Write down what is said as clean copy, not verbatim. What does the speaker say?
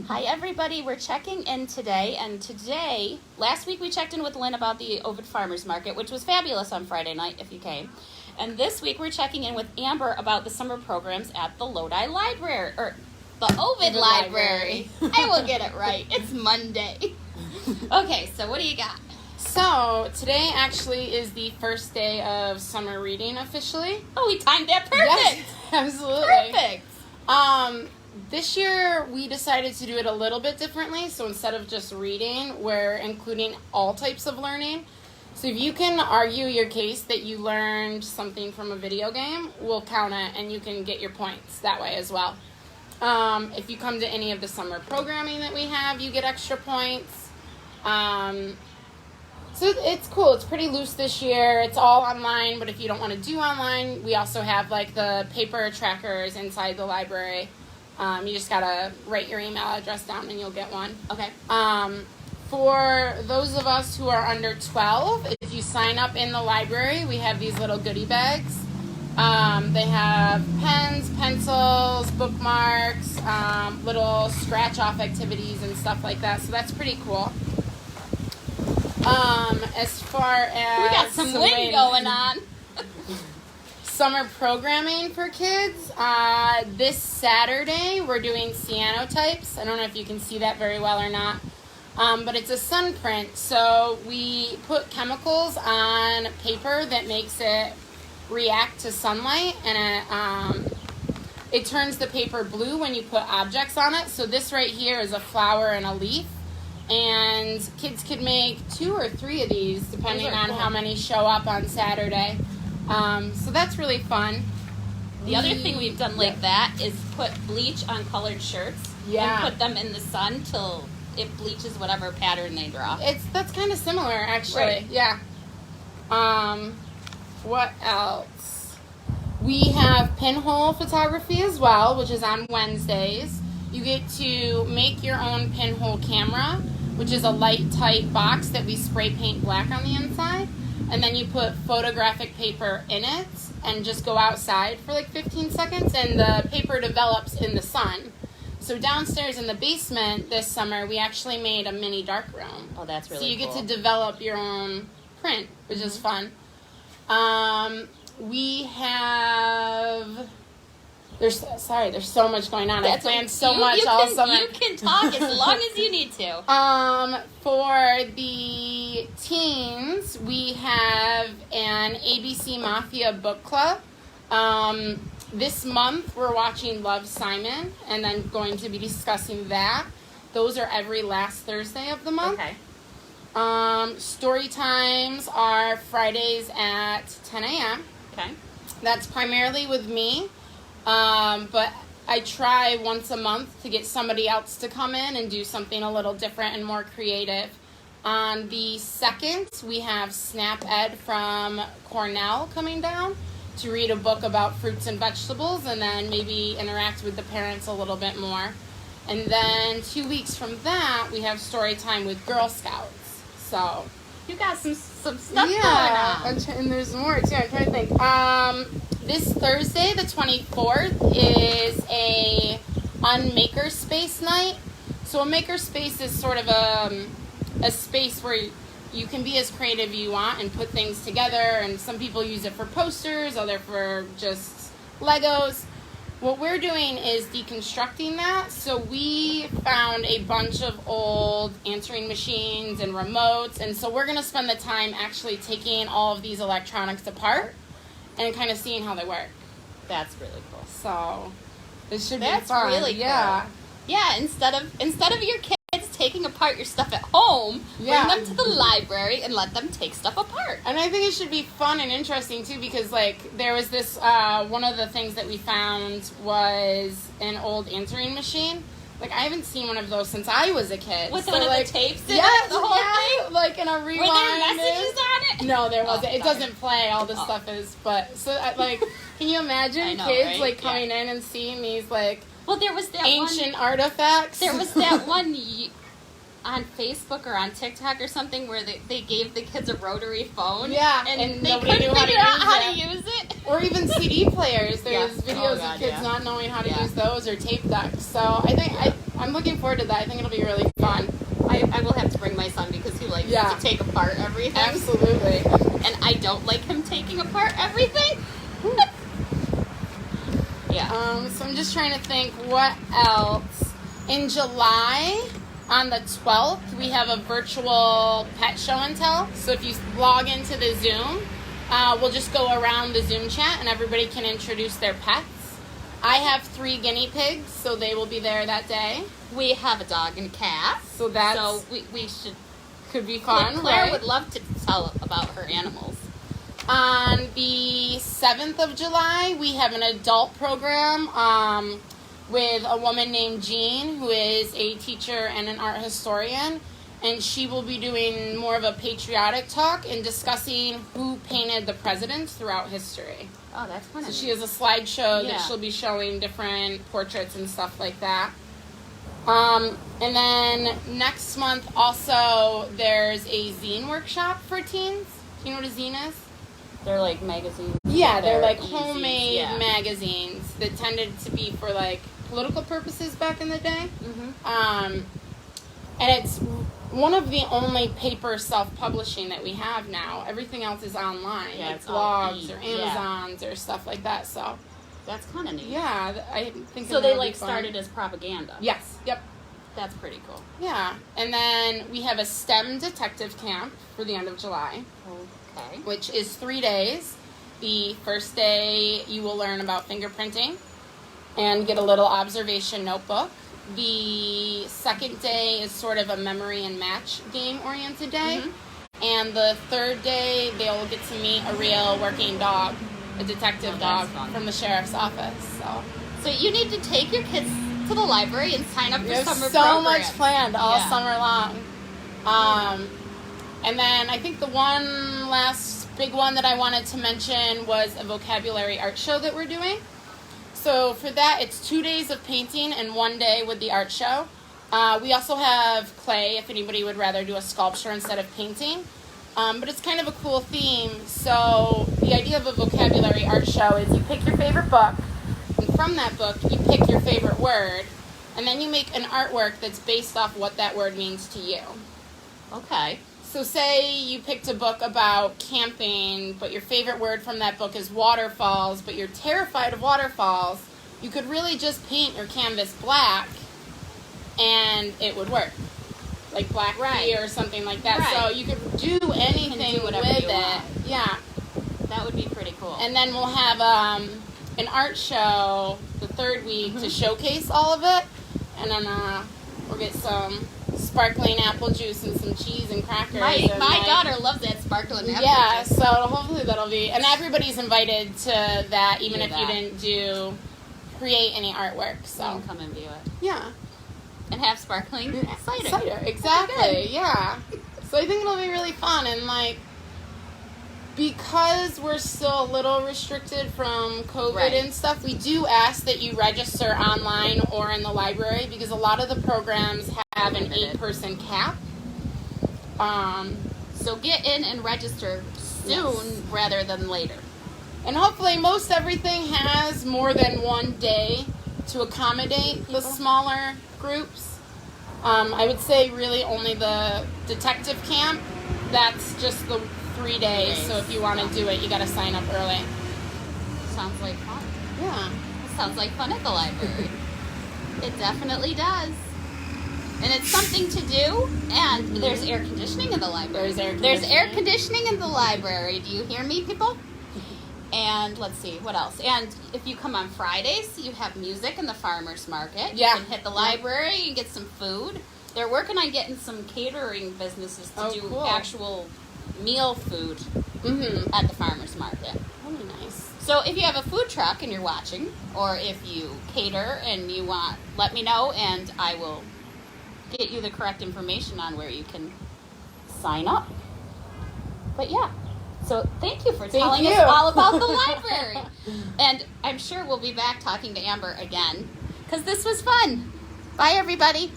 Hi everybody, we're checking in today, and last week we checked in with Lynn about the Ovid Farmers Market, which was fabulous on Friday night if you came. And this week we're checking in with Amber about the summer programs at the Lodi Library, or the Ovid Library. I will get it right. It's Monday. Okay, so what do you got? So, today actually is the first day of summer reading officially. Oh, we timed that perfect. Yes, absolutely. Perfect. This year we decided to do it a little bit differently. So instead of just reading, we're including all types of learning. So if you can argue your case that you learned something from a video game, we'll count it and you can get your points that way as well. If you come to any of the summer programming that we have, you get extra points. So it's cool. It's pretty loose this year. It's all online, but if you don't want to do online, we also have like the paper trackers inside the library. You just gotta write your email address down and you'll get one. Okay. For those of us who are under 12, if you sign up in the library, we have these little goodie bags. They have pens, pencils, bookmarks, little scratch-off activities and stuff like that. So that's pretty cool. As far as... We got some wind going on. Summer programming for kids. This Saturday, we're doing cyanotypes. I don't know if you can see that very well or not. But it's a sun print. So we put chemicals on paper that makes it react to sunlight. And it turns the paper blue when you put objects on it. So this right here is a flower and a leaf. And kids could make 2 or 3 of these depending on how many show up on Saturday. So that's really fun. The other thing we've done like that is put bleach on colored shirts and put them in the sun till it bleaches whatever pattern they draw. That's kind of similar, actually. Right. Yeah. What else? We have pinhole photography as well, which is on Wednesdays. You get to make your own pinhole camera, which is a light, tight box that we spray paint black on the inside. And then you put photographic paper in it and just go outside for like 15 seconds and the paper develops in the sun. So downstairs in the basement this summer, we actually made a mini dark room. Oh, that's really cool. So you cool. get to develop your own print, which is fun. We have... There's so much going on. I planned so much all summer. You can talk as long as you need to. For the teens, we have an ABC Mafia book club. This month, we're watching Love, Simon, and then going to be discussing that. Those are every last Thursday of the month. Okay. Story times are Fridays at 10 a.m. Okay. That's primarily with me. But I try once a month to get somebody else to come in and do something a little different and more creative. On the 2nd, we have Snap Ed from Cornell coming down to read a book about fruits and vegetables and then maybe interact with the parents a little bit more. And then 2 weeks from that, we have story time with Girl Scouts. So you got some stuff going on. And there's more too. I'm trying to think. This Thursday, the 24th, is a Unmakerspace night. So a makerspace is sort of a space where you can be as creative as you want and put things together. And some people use it for posters, other for just Legos. What we're doing is deconstructing that. So we found a bunch of old answering machines and remotes. And so we're going to spend the time actually taking all of these electronics apart and kind of seeing how they work. That's really cool. So it should be fun. That's really cool. Yeah, instead of your kids taking apart your stuff at home, bring them to the library and let them take stuff apart. And I think it should be fun and interesting too, because like there was this one of the things that we found was an old answering machine. Like, I haven't seen one of those since I was a kid. With one of the tapes in it, the whole thing? Like in a rewind. Were there messages on it? No, there wasn't. It doesn't play. All the stuff is, but, so, like, can you imagine kids, right? like, coming in and seeing these, like, there was that ancient artifacts? There was that one on Facebook or on TikTok or something where they gave the kids a rotary phone. Yeah, and they nobody couldn't knew figure out how to use it. Or even CD players. There's Yeah. videos Oh, God, of kids yeah. not knowing how to Yeah. use those, or tape decks. So I think I'm looking forward to that. I think it'll be really fun. I will have to bring my son because he likes Yeah. to take apart everything. Absolutely. And I don't like him taking apart everything. Yeah. So I'm just trying to think what else. In July, on the 12th, we have a virtual pet show and tell. So if you log into the Zoom, we'll just go around the Zoom chat and everybody can introduce their pets. I have 3 guinea pigs, so they will be there that day. We have a dog and cat. So that's So we should. could be fun. Claire right? would love to tell about her animals. On the 7th of July, we have an adult program with a woman named Jean, who is a teacher and an art historian. And she will be doing more of a patriotic talk and discussing who painted the presidents throughout history. Oh, that's fun. So she has a slideshow Yeah. that she'll be showing different portraits and stuff like that. And then next month also, there's a zine workshop for teens. Do you know what a zine is? They're like magazines. Yeah, they're like easy, homemade yeah. magazines that tended to be for like political purposes back in the day. Mm-hmm. And it's one of the only paper self-publishing that we have now. Everything else is online, Yeah, like it's all blogs or yeah. Amazons or stuff like that. So That's kind of neat. yeah, I think So that they would like be fun. started as propaganda. Yes. Yep. That's pretty cool. Yeah, and then we have a STEM detective camp for the end of July, Okay. which is 3 days. The first day you will learn about fingerprinting and get a little observation notebook. The second day is sort of a memory and match game oriented day. Mhm. And the third day they'll get to meet a real working dog, a detective Oh, dog that's fun. from the sheriff's office. So So you need to take your kids to the library and sign up for there's summer so programs. much planned all Yeah. summer long. And then I think the one last big one that I wanted to mention was a vocabulary art show that we're doing. So for that, it's 2 days of painting and 1 day with the art show. We also have clay if anybody would rather do a sculpture instead of painting. But it's kind of a cool theme. So the idea of a vocabulary art show is you pick your favorite book, and from that book, you pick your favorite word, and then you make an artwork that's based off what that word means to you. Okay. So say you picked a book about camping, but your favorite word from that book is waterfalls, but you're terrified of waterfalls. You could really just paint your canvas black, and it would work. Like black tea or something like that. Right. So you could do anything do whatever with you it. want. Yeah. That would be pretty cool. And then we'll have an art show the third week to showcase all of it. And then we'll get some sparkling apple juice and some cheese and crackers. my and daughter loves that sparkling apple Yeah, juice. so hopefully that'll be... And everybody's invited to that, even Do if that. you didn't create any artwork. You So, can come and view it. yeah. And have sparkling cider. Cider, exactly, Good. yeah. So I think it'll be really fun. And, like, because we're still a little restricted from COVID Right. and stuff, we do ask that you register online or in the library because a lot of the programs have an Limited. 8-person cap. So get in and register soon Yes. rather than later. And hopefully most everything has more than 1 day to accommodate the smaller groups. I would say really only the detective camp. That's just the 3 days. So if you want to do it, you got to sign up early. Sounds like fun. Yeah. It sounds like fun at the library. It definitely does. And it's something to do. And there's air conditioning in the library. There's air conditioning in the library. Do you hear me, people? And let's see, what else? And if you come on Fridays, you have music in the farmer's market. Yeah. You can hit the library and get some food. They're working on getting some catering businesses to do cool. actual meal food Mm-hmm. at the farmer's market. Really nice. So if you have a food truck and you're watching, or if you cater and you want, let me know and I will get you the correct information on where you can sign up. But yeah, so thank you for telling us you. all about the library. And I'm sure we'll be back talking to Amber again because this was fun. Bye, everybody.